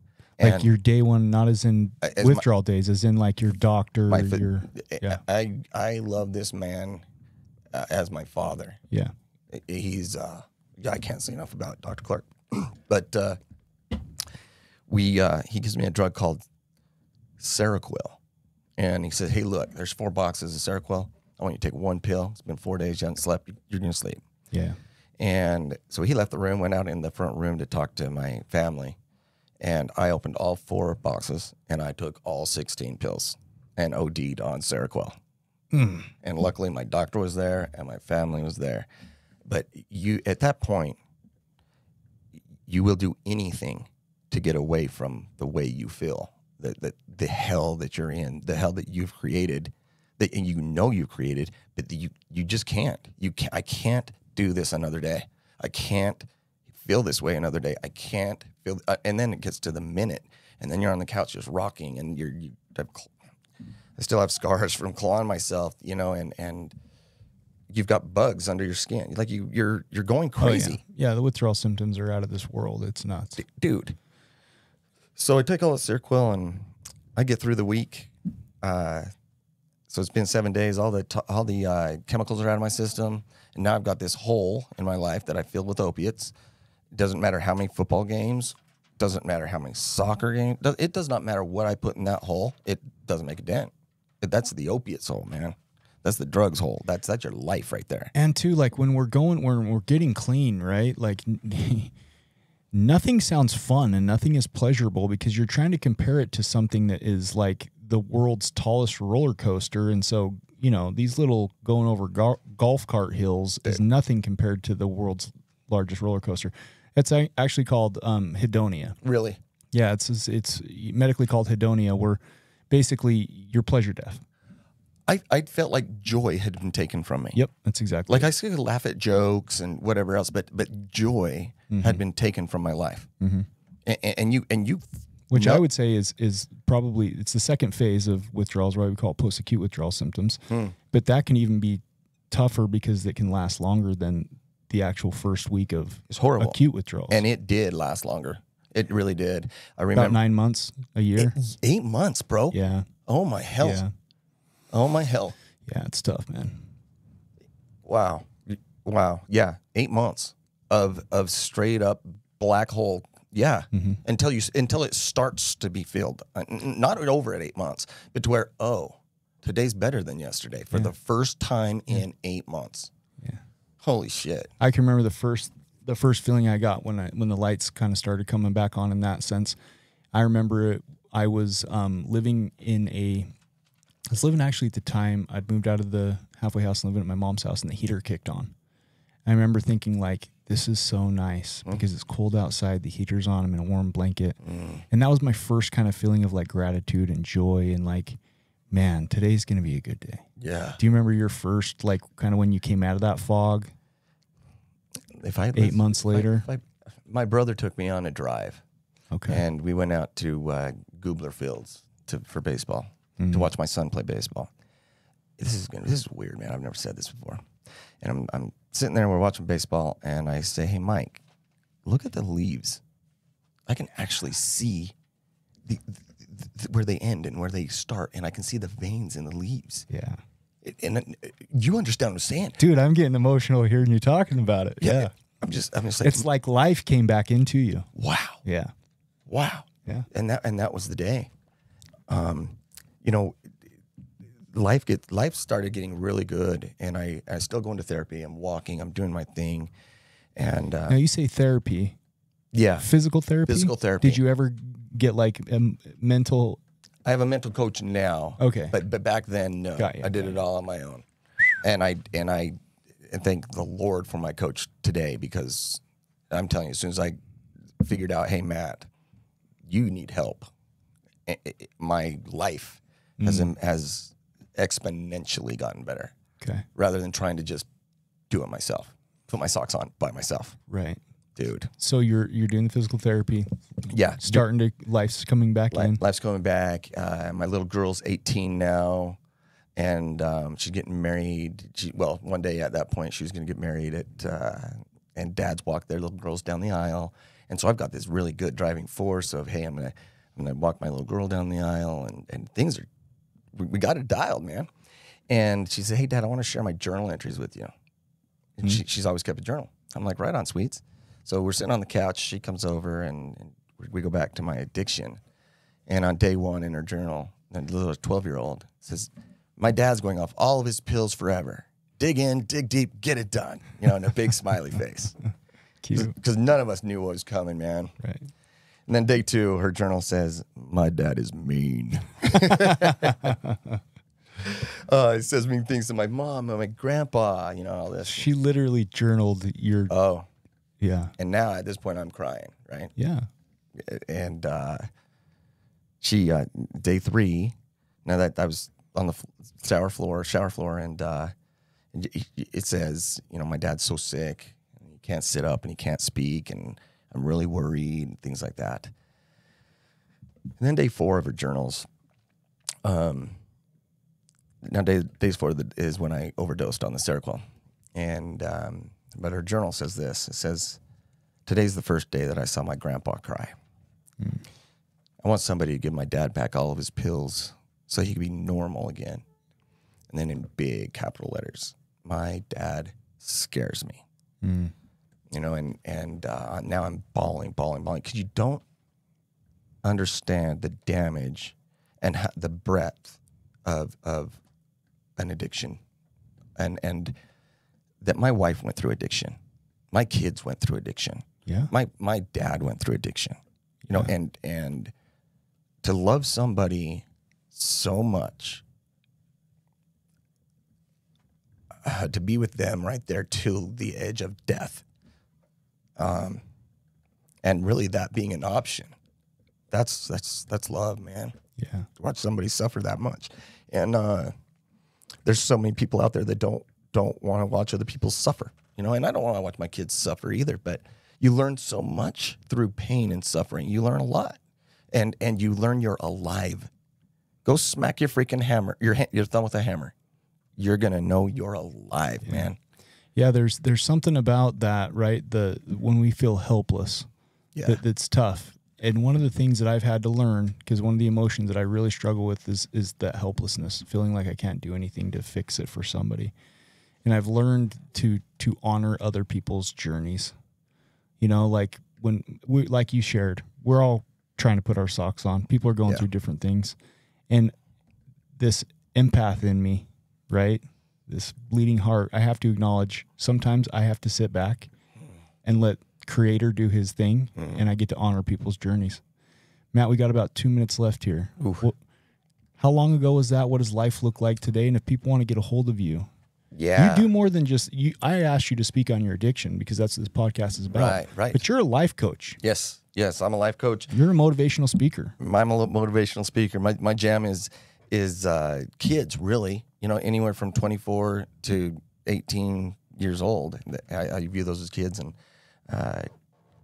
Like And your day one, not as in withdrawal days, as in like your doctor. I love this man as my father. Yeah. He's I can't say enough about Dr. Clark, but he gives me a drug called Seroquel, and he said, hey, look, there's 4 boxes of Seroquel. I want you to take one pill. It's been 4 days. You haven't slept. You're going to sleep. Yeah. And so he left the room, went out in the front room to talk to my family, and I opened all 4 boxes, and I took all 16 pills and OD'd on Seroquel. And luckily my doctor was there and my family was there. But you, at that point, you will do anything to get away from the way you feel, the hell that you're in, the hell that you've created, that and you know you've created, but you just can't. I can't do this another day. I can't feel this way another day. I can't feel. And then it gets to the minute, and then you're on the couch just rocking, and I still have scars from clawing myself, you know, and you've got bugs under your skin. Like you're going crazy. Oh, yeah, the withdrawal symptoms are out of this world. It's nuts. Dude. So I take all the Seroquel and I get through the week. So it's been 7 days. All the chemicals are out of my system. And now I've got this hole in my life that I filled with opiates. It doesn't matter how many football games. Doesn't matter how many soccer games. It does not matter what I put in that hole. It doesn't make a dent. That's the opiates hole, man. That's the drugs hole. That's your life right there. And too, like when we're getting clean, right? Like nothing sounds fun and nothing is pleasurable because you're trying to compare it to something that is like the world's tallest roller coaster. And so, you know, these little going over golf cart hills is nothing compared to the world's largest roller coaster. It's actually called hedonia. Really? Yeah, it's medically called hedonia, where basically you're pleasure deaf. I felt like joy had been taken from me. Yep, that's exactly like I still laugh at jokes and whatever else, but joy had been taken from my life. And you, which I would say is probably it's the second phase of withdrawals, why we call it post-acute withdrawal symptoms. But that can even be tougher because it can last longer than the actual first week of it's horrible acute withdrawals. And it did last longer. It really did. I remember about 9 months, a year. 8 months, bro. Yeah. Oh my hell. Yeah. Oh my hell. Yeah, it's tough, man. Wow. Yeah, 8 months of straight up black hole. Yeah. Until it starts to be filled. Not over at 8 months, but to where today's better than yesterday for the first time in 8 months. Yeah. Holy shit. I can remember the first feeling I got when the lights kind of started coming back on in that sense. I remember I was living actually at the time I'd moved out of the halfway house and living at my mom's house, and the heater kicked on. I remember thinking like, this is so nice because it's cold outside. The heater's on. I'm in a warm blanket. And that was my first kind of feeling of like gratitude and joy and like, man, today's going to be a good day. Yeah. Do you remember your first, like kind of when you came out of that fog? 8 months later? My brother took me on a drive. Okay. And we went out to Goobler Fields for baseball, to watch my son play baseball. This is weird, man. I've never said this before. And I'm sitting there and we're watching baseball, and I say, hey, Mike, look at the leaves. I can actually see where they end and where they start, and I can see the veins in the leaves. Yeah. And you understand what I'm saying, Dude, I'm getting emotional hearing you talking about it. Yeah. I'm just like, It's like life came back into you. wow. Yeah. Wow. Yeah. And that was the day. You know, life started getting really good, and I still go into therapy. I'm walking, I'm doing my thing. And Now you say therapy. yeah, Physical therapy? Physical therapy. Did you ever get like mental? I have a mental coach now. Okay. But back then, no. Got you. I did it all on my own. And I thank the Lord for my coach today, because I'm telling you, as soon as I figured out, hey, Matt, you need help, my life has exponentially gotten better. Okay. Rather than trying to just do it myself, put my socks on by myself, Right. dude. So you're doing the physical therapy, Yeah, starting to life's coming back in. life's coming back. My little girl's 18 now, and she's getting married. One day at that point, she was going to get married and dads walk their little girls down the aisle, and so I've got this really good driving force of, hey, I'm gonna walk my little girl down the aisle, and things are, we got it dialed, man. And she said, hey, Dad, I want to share my journal entries with you. And she's always kept a journal. I'm like, right on, sweets. So we're sitting on the couch. She comes over, and we go back to my addiction. And on day one in her journal, the little 12-year-old says, my dad's going off all of his pills forever. Dig in, dig deep, get it done. You know, and a big smiley face. Cute. Because none of us knew what was coming, man. Right. And then day two, her journal says, my dad is mean. It says mean things to my mom and my grandpa, you know, all this. She literally journaled your. Oh. Yeah. And now at this point, I'm crying, right? Yeah. And she, day three, now that I was on the shower floor, and it says, you know, my dad's so sick, and he can't sit up and he can't speak, and I'm really worried, and things like that. And then day four of her journals, now days four is when I overdosed on the Seroquel. And, but her journal says this. It says, today's the first day that I saw my grandpa cry. I want somebody to give my dad back all of his pills so he can be normal again. And then in big capital letters, my dad scares me. You know, and now I'm bawling, because you don't understand the damage and the breadth of an addiction, and that my wife went through addiction, my kids went through addiction, Yeah. my dad went through addiction, you know, and to love somebody so much, to be with them right there to the edge of death, and really that being an option, that's love, man. Yeah. To watch somebody suffer that much. And there's so many people out there that don't want to watch other people suffer, you know, and I don't want to watch my kids suffer either, but you learn so much through pain and suffering. You learn a lot, and you learn you're alive. Go smack your freaking hammer, your thumb with a hammer. You're going to know you're alive, man. Yeah, there's something about that, right? When we feel helpless, that's tough. And one of the things that I've had to learn, because one of the emotions that I really struggle with is that helplessness, feeling like I can't do anything to fix it for somebody. And I've learned to honor other people's journeys. You know, like like you shared, we're all trying to put our socks on. People are going through different things. And this empath in me, right? This bleeding heart, I have to acknowledge sometimes I have to sit back and let Creator do his thing, and I get to honor people's journeys. Matt, we got about 2 minutes left here. How long ago was that? What does life look like today? And if people want to get a hold of you, you do more than just you. I asked you to speak on your addiction because that's what this podcast is about. Right. But you're a life coach. Yes, I'm a life coach. You're a motivational speaker. I'm a motivational speaker. My jam is kids, really. You know, anywhere from 24 to 18 years old. I view those as kids, and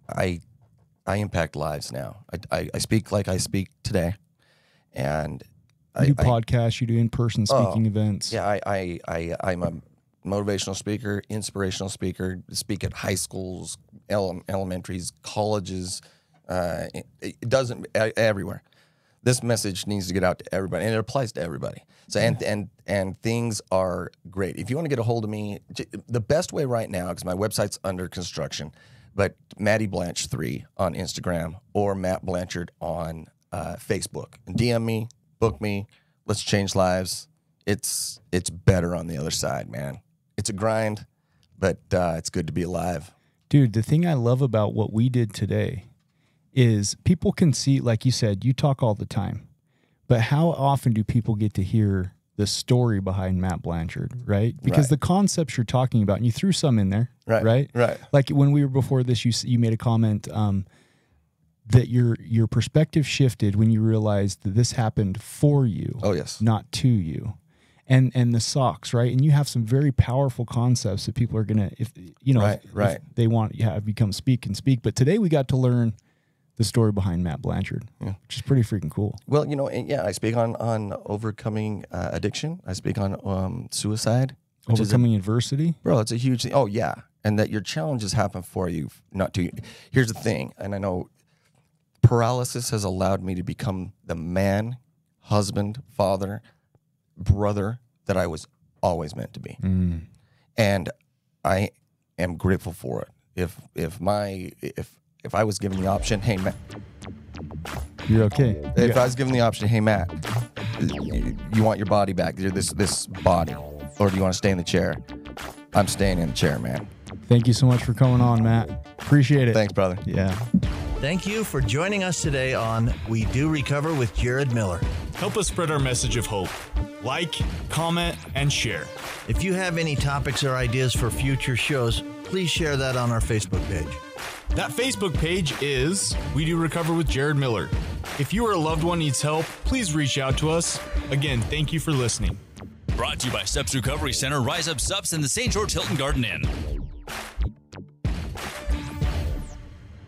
I impact lives now. I speak like I speak today, and You do podcasts, you do in-person speaking events. Yeah, I'm a motivational speaker, inspirational speaker. Speak at high schools, elementaries, colleges. It doesn't everywhere. this message needs to get out to everybody, and it applies to everybody. So and things are great. If you want to get a hold of me, the best way right now, because my website's under construction, but Matty Blanch 3 on Instagram or Matt Blanchard on Facebook. DM me, book me. Let's change lives. It's better on the other side, man. It's a grind, but it's good to be alive. Dude, the thing I love about what we did today is people can see, like you said, you talk all the time, but how often do people get to hear the story behind Matt Blanchard, right? Because the concepts you're talking about, and you threw some in there, right? Like when we were before this, you made a comment that your perspective shifted when you realized that this happened for you. Oh, yes. Not to you. And the socks, right? And you have some very powerful concepts that people are going to, if they want to have you come speak and speak. But today we got to learn the story behind Matt Blanchard, which is pretty freaking cool. Well, I speak on overcoming addiction. I speak on suicide. Overcoming adversity? Bro, it's a huge thing. Oh, yeah. And that your challenges happen for you, not to you. Here's the thing, and I know paralysis has allowed me to become the man, husband, father, brother that I was always meant to be. And I am grateful for it. If I was given the option, hey, Matt. You're okay. If I was given the option, hey, Matt, you want your body back, this body, or do you want to stay in the chair? I'm staying in the chair, man. Thank you so much for coming on, Matt. Appreciate it. Thanks, brother. Yeah. Thank you for joining us today on We Do Recover with Jared Miller. Help us spread our message of hope. Like, comment, and share. If you have any topics or ideas for future shows, please share that on our Facebook page. That Facebook page is We Do Recover with Jared Miller. If you or a loved one needs help, please reach out to us. Again, thank you for listening. Brought to you by Steps Recovery Center, Rise Up Subs, and the St. George Hilton Garden Inn.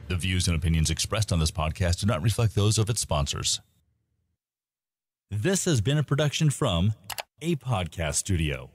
The views and opinions expressed on this podcast do not reflect those of its sponsors. This has been a production from A Podcast Studio.